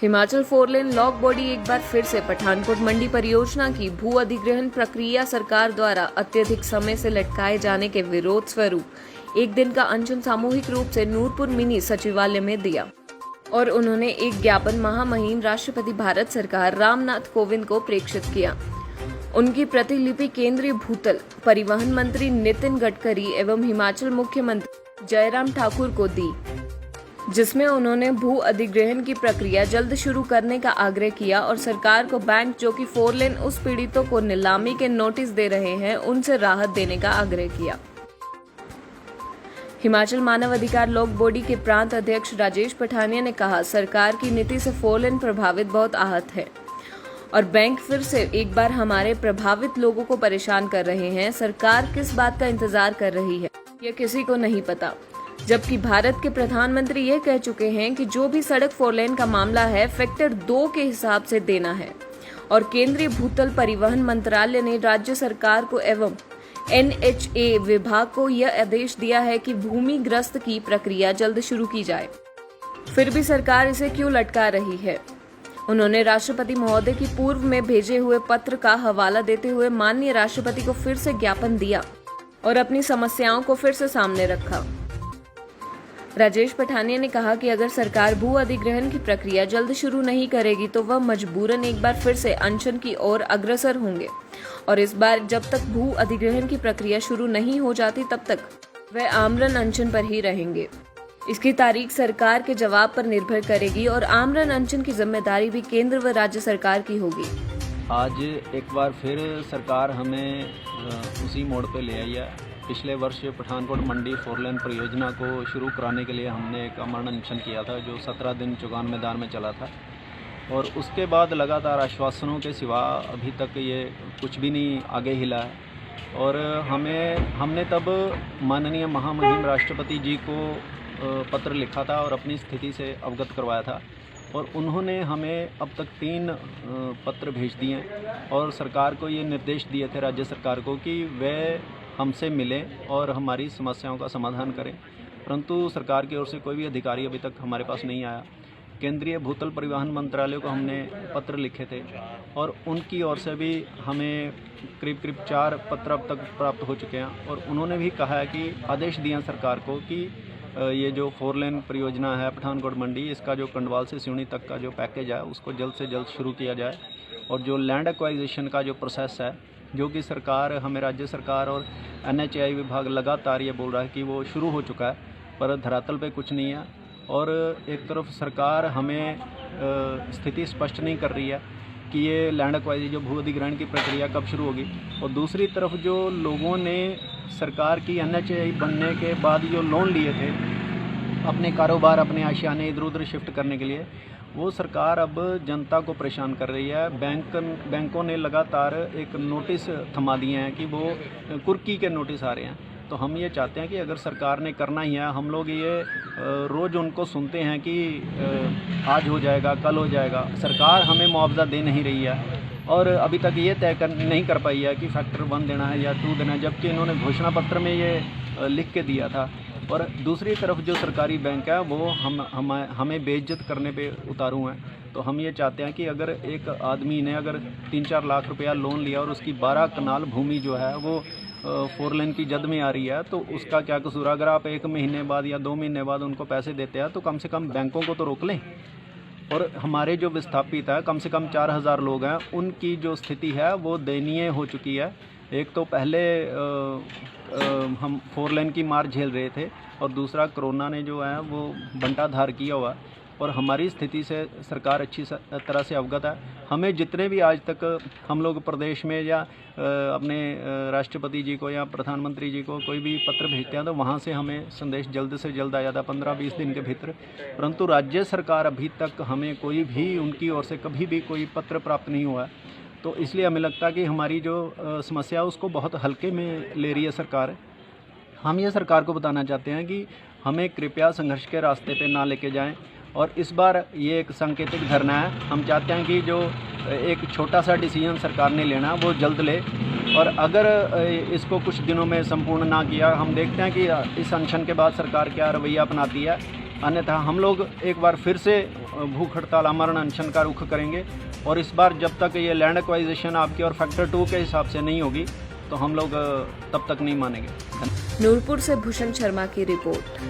हिमाचल 4 लेन lock body एक बार फिर से पठानकोट मंडी परियोजना की भू अधिग्रहण प्रक्रिया सरकार द्वारा अत्यधिक समय से लटकाए जाने के विरोध स्वरूप एक दिन का अनशन सामूहिक रूप से नूरपुर मिनी सचिवालय में दिया और उन्होंने एक ज्ञापन महामहिम राष्ट्रपति भारत सरकार रामनाथ कोविंद को प्रेषित किया। उनकी प्रतिलिपि केंद्रीय भूतल परिवहन मंत्री नितिन गडकरी एवं हिमाचल मुख्यमंत्री जयराम ठाकुर को दी, जिसमें उन्होंने भू अधिग्रहण की प्रक्रिया जल्द शुरू करने का आग्रह किया और सरकार को बैंक जो कि 4 लेन उस पीड़ितों को नीलामी के नोटिस दे रहे हैं उनसे राहत देने का आग्रह किया। हिमाचल मानव अधिकार लॉक बॉडी के प्रांत अध्यक्ष राजेश पठानिया ने कहा, सरकार की नीति से 4 लेन प्रभावित बहुत आहत है और बैंक फिर से एक बार हमारे प्रभावित लोगों को परेशान कर रहे हैं। सरकार किस बात का इंतजार कर रही है यह किसी को नहीं पता, जबकि भारत के प्रधानमंत्री ये कह चुके हैं कि जो भी सड़क 4 लेन का मामला है फैक्टर 2 के हिसाब से देना है और केंद्रीय भूतल परिवहन मंत्रालय ने राज्य सरकार को एवं NHA विभाग को यह आदेश दिया है कि भूमिग्रस्त की प्रक्रिया जल्द शुरू की जाए। फिर भी सरकार इसे क्यों लटका रही है? उन्होंने राष्ट्रपति महोदय की पूर्व में भेजे हुए पत्र का हवाला देते हुए माननीय राष्ट्रपति को फिर से ज्ञापन दिया और अपनी समस्याओं को फिर से सामने रखा। राजेश पठानिया ने कहा कि अगर सरकार भू अधिग्रहण की प्रक्रिया जल्द शुरू नहीं करेगी तो वह मजबूरन एक बार फिर से अनशन की ओर अग्रसर होंगे और इस बार जब तक भू अधिग्रहण की प्रक्रिया शुरू नहीं हो जाती तब तक वह आमरण अनशन पर ही रहेंगे। इसकी तारीख सरकार के जवाब पर निर्भर करेगी और आमरण अनशन की जिम्मेदारी भी केंद्र व राज्य सरकार की होगी। आज एक बार फिर सरकार हमें उसी मोड़ पे ले आई है। पिछले वर्ष पठानकोट मंडी 4 लेन परियोजना को शुरू कराने के लिए हमने एक आमरण अनशन किया था जो 17 दिन चौगान मैदान में चला था और उसके बाद लगातार आश्वासनों के सिवा अभी तक ये कुछ भी नहीं आगे हिला है और हमने तब माननीय महामहिम राष्ट्रपति जी को पत्र लिखा था और अपनी स्थिति से अवगत करवाया था और उन्होंने हमें अब तक 3 पत्र भेज दिए और सरकार को ये निर्देश दिए थे राज्य सरकार को कि वह हमसे मिलें और हमारी समस्याओं का समाधान करें, परंतु सरकार की ओर से कोई भी अधिकारी अभी तक हमारे पास नहीं आया। केंद्रीय भूतल परिवहन मंत्रालय को हमने पत्र लिखे थे और उनकी ओर से भी हमें करीब 4 पत्र अब तक प्राप्त हो चुके हैं और उन्होंने भी कहा है कि आदेश दिया सरकार को कि ये जो 4 लेन परियोजना है पठानकोट मंडी, इसका जो कंडवाल से सिवनी तक का जो पैकेज है उसको जल्द से जल्द शुरू किया जाए और जो लैंड एक्वाइजिशन का जो प्रोसेस है जो कि सरकार हमें राज्य सरकार और NHAI विभाग लगातार ये बोल रहा है कि वो शुरू हो चुका है, पर धरातल पे कुछ नहीं है और एक तरफ सरकार हमें स्थिति स्पष्ट नहीं कर रही है कि ये लैंड एक्वाइजिशन जो भू अधिग्रहण की प्रक्रिया कब शुरू होगी और दूसरी तरफ जो लोगों ने सरकार की NHAI बनने के बाद जो लोन लिए थे अपने कारोबार अपने आशियाने इधर उधर शिफ्ट करने के लिए, वो सरकार अब जनता को परेशान कर रही है। बैंकों ने लगातार एक नोटिस थमा दिए हैं कि वो कुर्की के नोटिस आ रहे हैं। तो हम ये चाहते हैं कि अगर सरकार ने करना ही है, हम लोग ये रोज़ उनको सुनते हैं कि आज हो जाएगा कल हो जाएगा, सरकार हमें मुआवजा दे नहीं रही है और अभी तक ये नहीं कर पाई है कि फैक्टर 1 देना है या 2 देना है, जबकि इन्होंने घोषणा पत्र में ये लिख के दिया था। और दूसरी तरफ जो सरकारी बैंक है वो हमें बेइज्जत करने पे उतारू हैं। तो हम ये चाहते हैं कि अगर एक आदमी ने अगर 3-4 लाख रुपया लोन लिया और उसकी 12 कनाल भूमि जो है वो 4 लेन की जद में आ रही है तो उसका क्या कसूर? अगर आप 1 महीने बाद या 2 महीने बाद उनको पैसे देते हैं तो कम से कम बैंकों को तो रोक लें। और हमारे जो विस्थापित है कम से कम 4000 लोग हैं, उनकी जो स्थिति है वो दयनीय हो चुकी है। एक तो पहले हम 4 लेन की मार झेल रहे थे और दूसरा कोरोना ने जो है वो बंटाधार किया हुआ और हमारी स्थिति से सरकार अच्छी तरह से अवगत है। हमें जितने भी आज तक हम लोग प्रदेश में या अपने राष्ट्रपति जी को या प्रधानमंत्री जी को कोई भी पत्र भेजते हैं तो वहाँ से हमें संदेश जल्द से जल्द आ जाता है 15-20 दिन के भीतर, परंतु राज्य सरकार अभी तक हमें कोई भी उनकी ओर से कभी भी कोई पत्र प्राप्त नहीं हुआ है। तो इसलिए हमें लगता है कि हमारी जो समस्या है उसको बहुत हल्के में ले रही है सरकार। हम ये सरकार को बताना चाहते हैं कि हमें कृपया संघर्ष के रास्ते पे ना लेके जाएं और इस बार ये एक सांकेतिक धरना है। हम चाहते हैं कि जो एक छोटा सा डिसीजन सरकार ने लेना वो जल्द ले और अगर इसको कुछ दिनों में संपूर्ण ना किया, हम देखते हैं कि इस अनशन के बाद सरकार क्या रवैया अपनाती है। अन्यथा हम लोग एक बार फिर से भूख हड़ताल आमरण अनशन का रुख करेंगे और इस बार जब तक ये लैंड एक्वाइजेशन आपकी और फैक्टर 2 के हिसाब से नहीं होगी तो हम लोग तब तक नहीं मानेंगे। नूरपुर से भूषण शर्मा की रिपोर्ट।